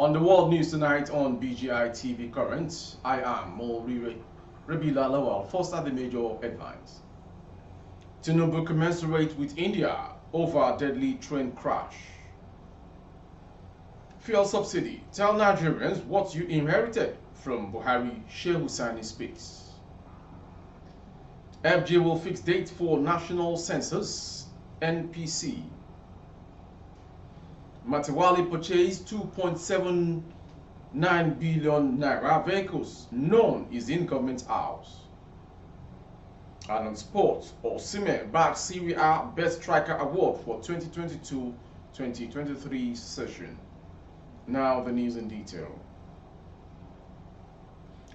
On the world news tonight on BGI TV Current, I am Rabila Lawal. First are the major headlines. Tinubu commensurate with India over deadly train crash. Fuel subsidy. Tell Nigerians what you inherited from Buhari. Sheu Sani speaks. FJ will fix date for national census. NPC. Matawali purchased 2.79 billion naira vehicles. None is in government house. And on sports, Osimhen bags Serie A Best Striker Award for 2022-2023 session. Now the news in detail.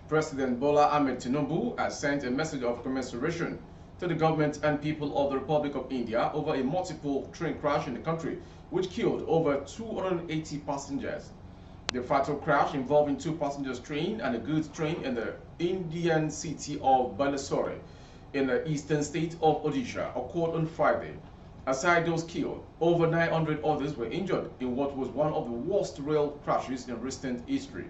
President Bola Ahmed Tinubu has sent a message of commiseration to the government and people of the Republic of India over a multiple train crash in the country, which killed over 280 passengers. The fatal crash involving two passengers train and a goods train in the Indian city of Balasore in the eastern state of Odisha occurred on Friday. Aside those killed, over 900 others were injured in what was one of the worst rail crashes in recent history.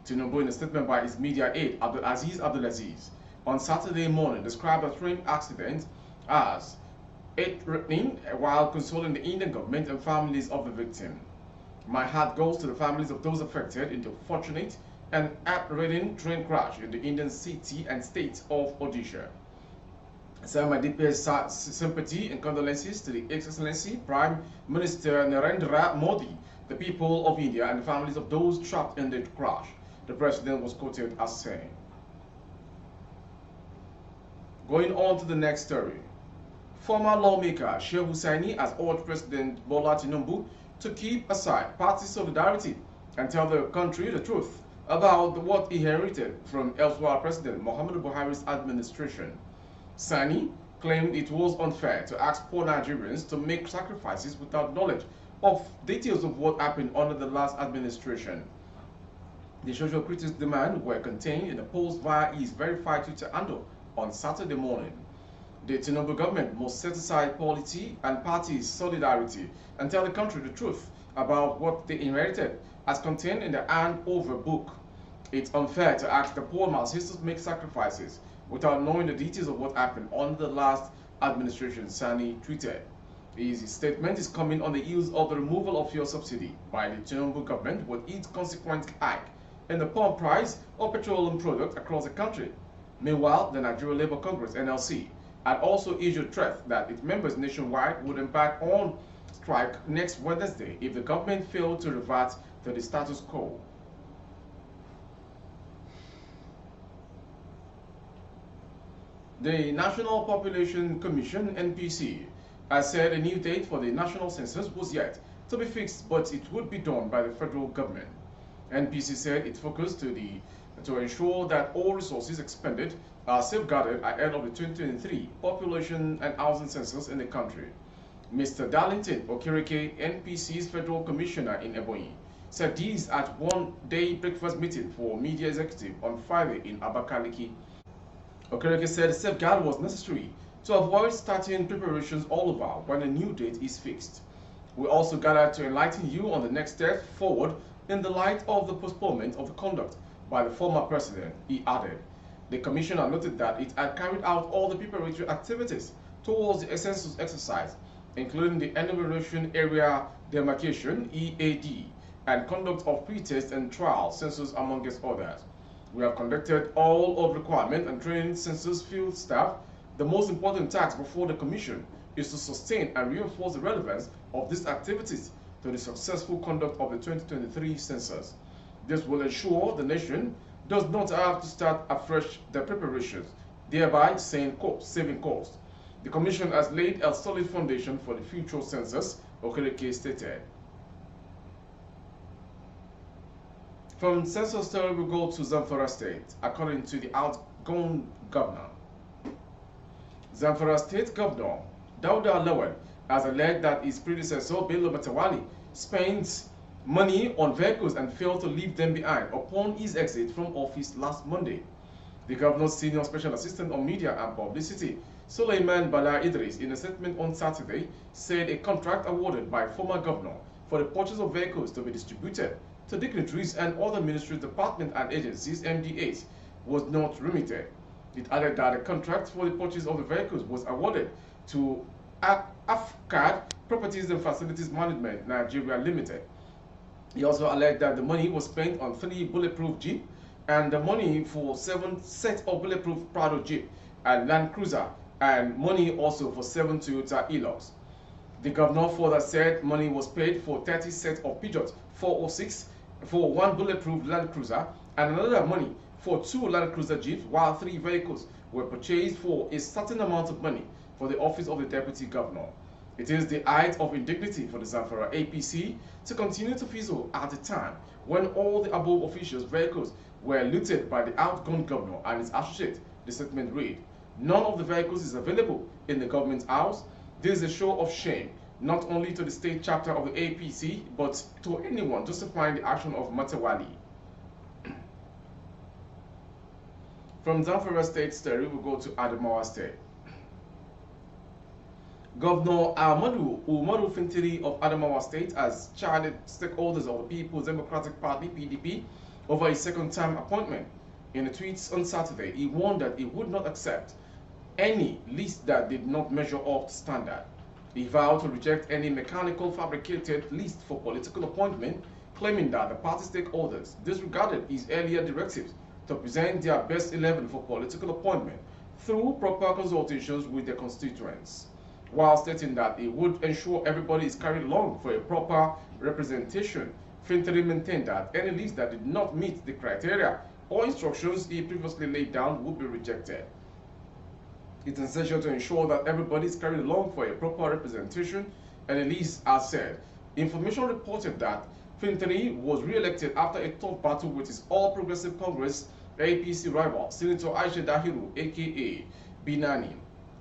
Tinubu, in a statement by his media aide Abdulaziz, on Saturday morning described the train accident as heart-rending while consoling the Indian government and families of the victim. My heart goes to the families of those affected in the fortunate and heart-rending train crash in the Indian city and state of Odisha. I send my deepest sympathy and condolences to the Excellency Prime Minister Narendra Modi, the people of India and the families of those trapped in the crash, the president was quoted as saying. Going on to the next story. Former lawmaker Sheu Sani has urged President Bola Tinubu to keep aside party solidarity and tell the country the truth about what he inherited from elsewhere President Muhammadu Buhari's administration. Sani claimed it was unfair to ask poor Nigerians to make sacrifices without knowledge of details of what happened under the last administration. The social critics' demands were contained in a post via his verified Twitter handle on Saturday morning. The Tinubu government must set aside polity and party solidarity and tell the country the truth about what they inherited as contained in the handover book. It's unfair to ask the poor masses to make sacrifices without knowing the details of what happened under the last administration, Sani tweeted. His statement is coming on the heels of the removal of fuel subsidy by the Tinubu government with its consequent hike in the pump price of petroleum products across the country. Meanwhile, the Nigeria Labour Congress (NLC) had also issued threat that its members nationwide would embark on strike next Wednesday if the government failed to revert to the status quo. The National Population Commission (NPC) has said a new date for the national census was yet to be fixed, but it would be done by the federal government. NPC said it focused to ensure that all resources expended are safeguarded ahead of the 2023 population and housing census in the country. Mr. Darlington Okereke, NPC's federal commissioner in Ebonyi, said this at one-day breakfast meeting for media executive on Friday in Abakaliki. Okereke said safeguard was necessary to avoid starting preparations all over when a new date is fixed. We also gathered to enlighten you on the next step forward in the light of the postponement of the conduct by the former president, he added. The commissioner noted that it had carried out all the preparatory activities towards the census exercise, including the enumeration area demarcation (EAD) and conduct of pre-test and trial census amongst others. We have conducted all of requirement and trained census field staff. The most important task before the commission is to sustain and reinforce the relevance of these activities to the successful conduct of the 2023 census. This will ensure the nation does not have to start afresh the preparations, thereby saving costs. The commission has laid a solid foundation for the future census, Okereke stated. From census story, we go to Zamfara State, according to the outgoing governor. Zamfara State Governor Dauda Lawal has alleged that his predecessor, Bello Matawali, spent money on vehicles and failed to leave them behind upon his exit from office last Monday. The governor's senior special assistant on media and publicity, Suleiman Bala Idris, in a statement on Saturday, said a contract awarded by former governor for the purchase of vehicles to be distributed to dignitaries and other ministries, departments, and agencies (MDAs) was not remitted. It added that the contract for the purchase of the vehicles was awarded to AFCAD Properties and Facilities Management Nigeria Limited. He also alleged that the money was spent on 3 bulletproof Jeep and the money for 7 sets of bulletproof Prado Jeep and Land Cruiser, and money also for 7 Toyota Hilux. The governor further said money was paid for 30 sets of Peugeot 406, for 1 bulletproof Land Cruiser, and another money for 2 Land Cruiser Jeeps, while 3 vehicles were purchased for a certain amount of money for the office of the deputy governor. It is the height of indignity for the Zamfara APC to continue to fizzle at a time when all the above officials' vehicles were looted by the outgone governor and his associate, the statement read. None of the vehicles is available in the government house. This is a show of shame, not only to the state chapter of the APC, but to anyone justifying the action of Matawali. From Zamfara State story, we go to Adamawa State. Governor Ahmadu Umaru Fintiri of Adamawa State has charged stakeholders of the People's Democratic Party (PDP) over his second-term appointment. In a tweet on Saturday, he warned that he would not accept any list that did not measure up to standard. He vowed to reject any mechanical fabricated list for political appointment, claiming that the party stakeholders disregarded his earlier directives to present their best 11 for political appointment through proper consultations with their constituents, while stating that he would ensure everybody is carried along for a proper representation. Fintiri maintained that any list that did not meet the criteria or instructions he previously laid down would be rejected. It's essential to ensure that everybody is carried along for a proper representation, and the list has said. Information reported that Fintiri was re-elected after a tough battle with his All Progressive Congress APC rival, Senator Aisha Dahiru, aka Binani.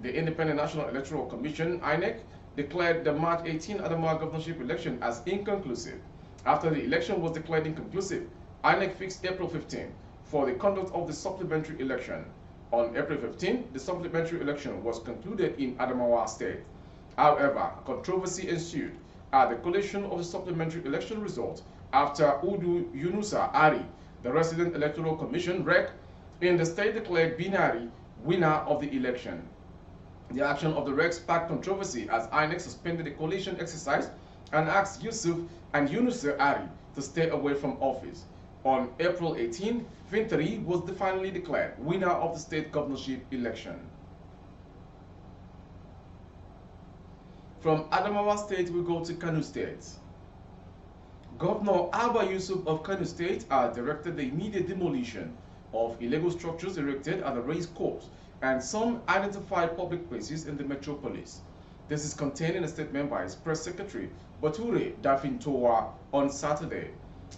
The Independent National Electoral Commission (INEC) declared the March 18 Adamawa governorship election as inconclusive. After the election was declared inconclusive, INEC fixed April 15 for the conduct of the supplementary election. On April 15, the supplementary election was concluded in Adamawa State. However, controversy ensued at the collation of the supplementary election results after Udu Yunusa Ari, the resident electoral commission (REC) in the state, declared Binari winner of the election. The action of the REC sparked controversy as INEC suspended the collation exercise and asked Yusuf and Yunusa Ari to stay away from office. On April 18, Fintiri was finally declared winner of the state governorship election. From Adamawa State, we go to Kano State. Governor Abba Yusuf of Kano State has directed the immediate demolition of illegal structures erected at the race course and some identified public places in the metropolis. This is contained in a statement by his press secretary, Bature Dafintoa, on Saturday.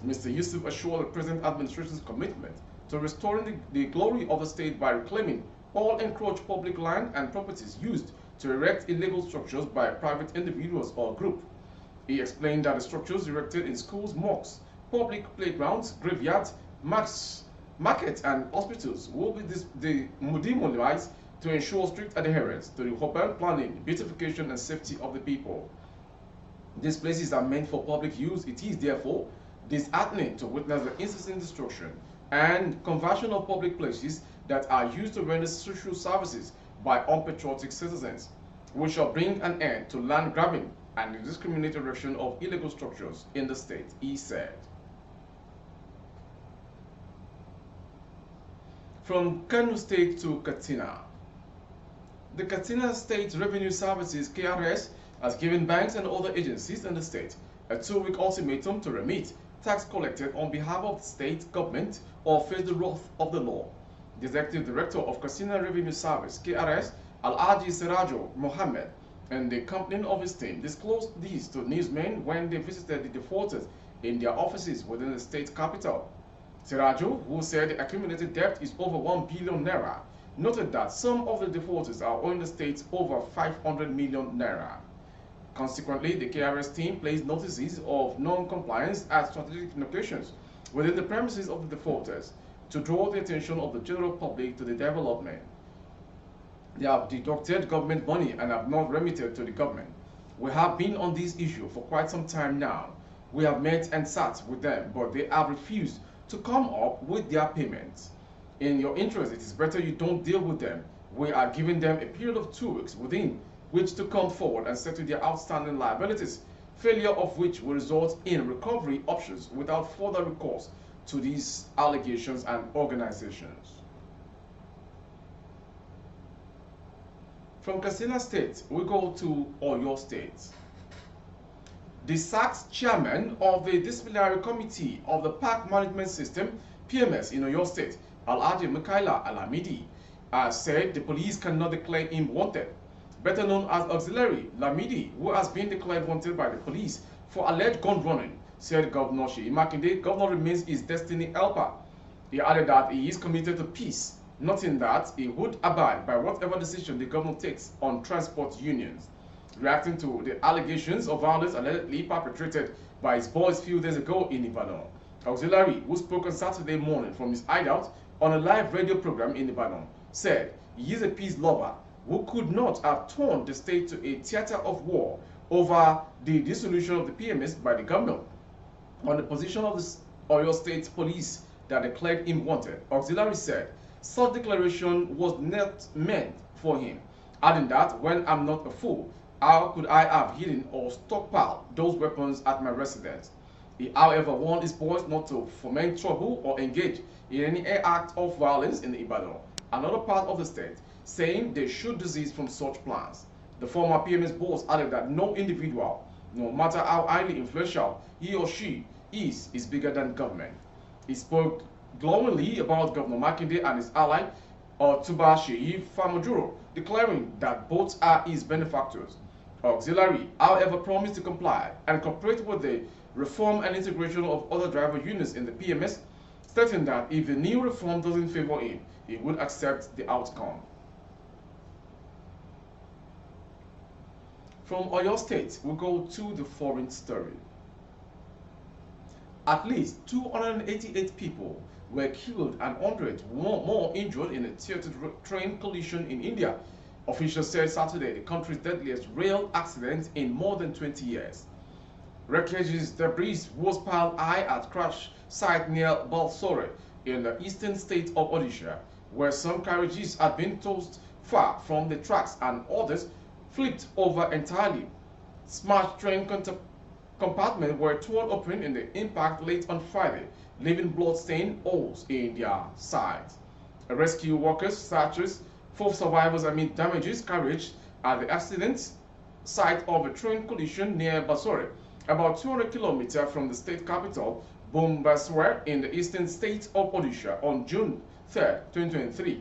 Mr. Yusuf assured the present administration's commitment to restoring the glory of the state by reclaiming all encroached public land and properties used to erect illegal structures by private individuals or group. He explained that the structures erected in schools, mosques, public playgrounds, graveyards, markets, and hospitals will be demolished to ensure strict adherence to the urban planning, beautification, and safety of the people. These places are meant for public use. It is therefore disheartening to witness the incessant destruction and conversion of public places that are used to render social services by unpatriotic citizens. We shall bring an end to land grabbing and the indiscriminate erection of illegal structures in the state, he said. From Kano State to Katsina. The Katsina State Revenue Services (KRS) has given banks and other agencies in the state a 2-week ultimatum to remit tax collected on behalf of the state government or face the wrath of the law. The Executive Director of Katsina Revenue Service (KRS), Alhaji Sirajo Mohammed, and the company of his team disclosed this to newsmen when they visited the defaulters in their offices within the state capital. Sirajo, who said the accumulated debt is over 1 billion naira, noted that some of the defaulters are owing the state over 500 million naira. Consequently, the KRS team placed notices of non-compliance at strategic locations within the premises of the defaulters to draw the attention of the general public to the development. They have deducted government money and have not remitted to the government. We have been on this issue for quite some time now. We have met and sat with them, but they have refused to come up with their payments. In your interest, it is better you don't deal with them. We are giving them a period of 2 weeks within which to come forward and settle their outstanding liabilities, failure of which will result in recovery options without further recourse to these allegations and organizations. From Katsina State, we go to Oyo State. The sacked chairman of the disciplinary committee of the Park Management System, PMS, in Oyo State, Alhaji Mikaila Alamidi, said the police cannot declare him wanted. Better known as Auxiliary, Lamidi, who has been declared wanted by the police for alleged gun running, said Governor Sheu Makinde, governor remains his destiny helper. He added that he is committed to peace, noting that he would abide by whatever decision the governor takes on transport unions. Reacting to the allegations of violence allegedly perpetrated by his boys a few days ago in Ibadan, Auxiliary, who spoke on Saturday morning from his hideout on a live radio program in Ibadan, said he is a peace lover who could not have turned the state to a theater of war over the dissolution of the PMS by the government. On the position of the Oyo State Police that declared him wanted, Auxiliary said such declaration was not meant for him, adding that when I'm not a fool, how could I have hidden or stockpiled those weapons at my residence? He, however, warned his boys not to foment trouble or engage in any act of violence in Ibadan, another part of the state, saying they should desist from such plans. The former PMS boss added that no individual, no matter how highly influential he or she is bigger than government. He spoke glowingly about Governor Makinde and his ally, Tuba Sheyi Famojuro, declaring that both are his benefactors. Auxiliary, however, promised to comply and cooperate with the reform and integration of other driver units in the PMS, stating that if the new reform doesn't favor him, he would accept the outcome. From Oyo State, we go to the foreign story. At least 288 people were killed and hundreds more injured in a theater train collision in India. Officials said Saturday the country's deadliest rail accident in more than 20 years. Wreckage's debris was piled high at crash site near Balsore in the eastern state of Odisha, where some carriages had been tossed far from the tracks and others flipped over entirely. Smashed train compartments were torn open in the impact late on Friday, leaving blood-stained holes in their sides. Rescue workers searches for survivors amid damages carriage at the accident site of a train collision near Basore, about 200 kilometers from the state capital, Bhubaneswar, in the eastern state of Odisha on June 3, 2023.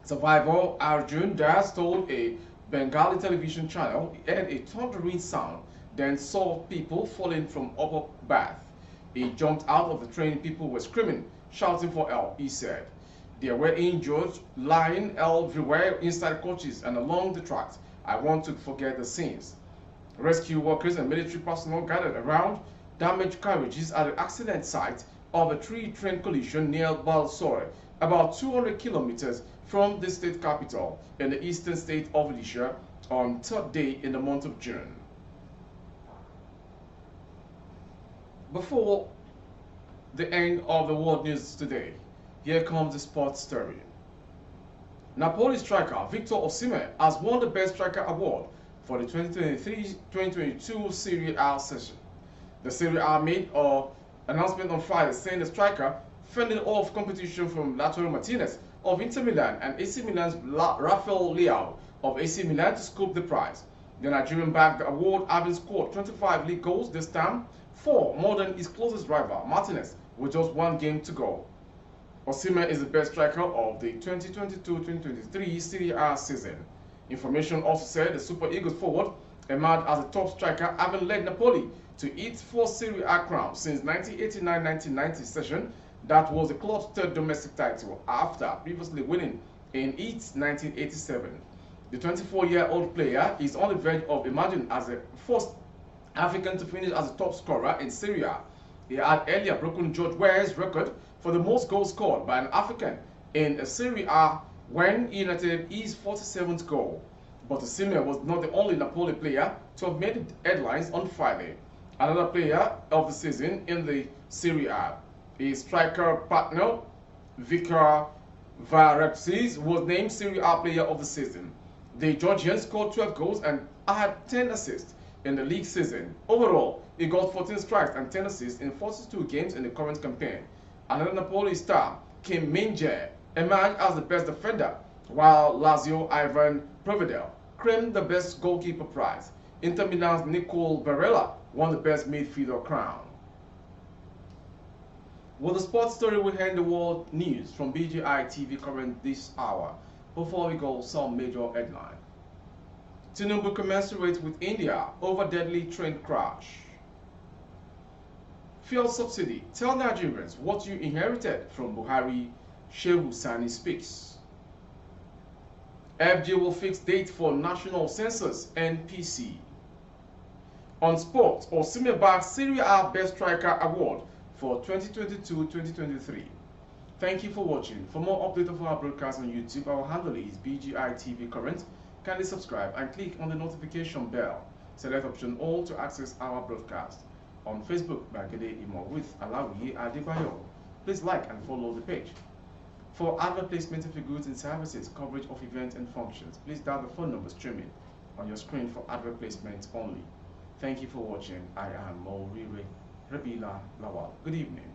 Survivor Arjun Das told a Bengali television channel he heard a thundering sound, then saw people falling from upper berth. He jumped out of the train. People were screaming, shouting for help, he said. There were injured lying everywhere inside coaches and along the tracks. I want to forget the scenes. Rescue workers and military personnel gathered around damaged carriages at the accident site of a train collision near Balsore, about 200 kilometers from the state capital in the eastern state of Odisha on third day in the month of June. Before the end of the world news today, here comes the sports story. Napoli striker Victor Osimhen has won the Best Striker Award for the 2023-2022 Serie A session. The Serie A made an announcement on Friday saying the striker fended off competition from Lautaro Martinez of Inter Milan and AC Milan's Rafael Leao of AC Milan to scoop the prize. The Nigerian bagged the award, having scored 25 league goals this time, 4 more than his closest rival Martinez, with just 1 game to go. Osimhen is the best striker of the 2022-2023 Serie A season. Information also said the Super Eagles forward emerged as a top striker, having led Napoli to its 4th Serie A crown since 1989-1990 session. That was the club's 3rd domestic title after previously winning in its 1987. The 24-year-old player is on the verge of emerging as the first African to finish as a top scorer in Serie A. He had earlier broken George Weah's record for the most goals scored by an African in a Serie A when he netted his 47th goal. But Osimhen was not the only Napoli player to have made headlines on Friday. Another player of the season in the Serie A, his striker partner Vicar Varepsis was named Serie A player of the season. The Georgian scored 12 goals and had 10 assists in the league season. Overall, he got 14 strikes and 10 assists in 42 games in the current campaign. Another Napoli star, Kim Min-jae, emerged as the best defender, while Lazio Ivan Provedel claimed the best goalkeeper prize. Inter Milan's Nicole Barella won the best midfielder crown. Well, the sports story will end the world news from BGI TV current this hour. Before we go, some major headline. Tinubu commensurate with India over deadly train crash. Fuel subsidy. Tell Nigerians what you inherited from Buhari. Sheu Sani speaks. FG will fix date for national census NPC. On sports, Osimhen bags Serie A Best Striker Award for 2022-2023. Thank you for watching. For more updates of our broadcast on YouTube, our handle is BGI TV Current. Kindly subscribe and click on the notification bell. Select option all to access our broadcast. On Facebook, Bagede Imo with Alawi Adebayo. Please like and follow the page. For advert placement of your goods and services, coverage of events and functions, please dial the phone number streaming on your screen for advert placement only. Thank you for watching. I am Maurire Rabila Lawal. Good evening.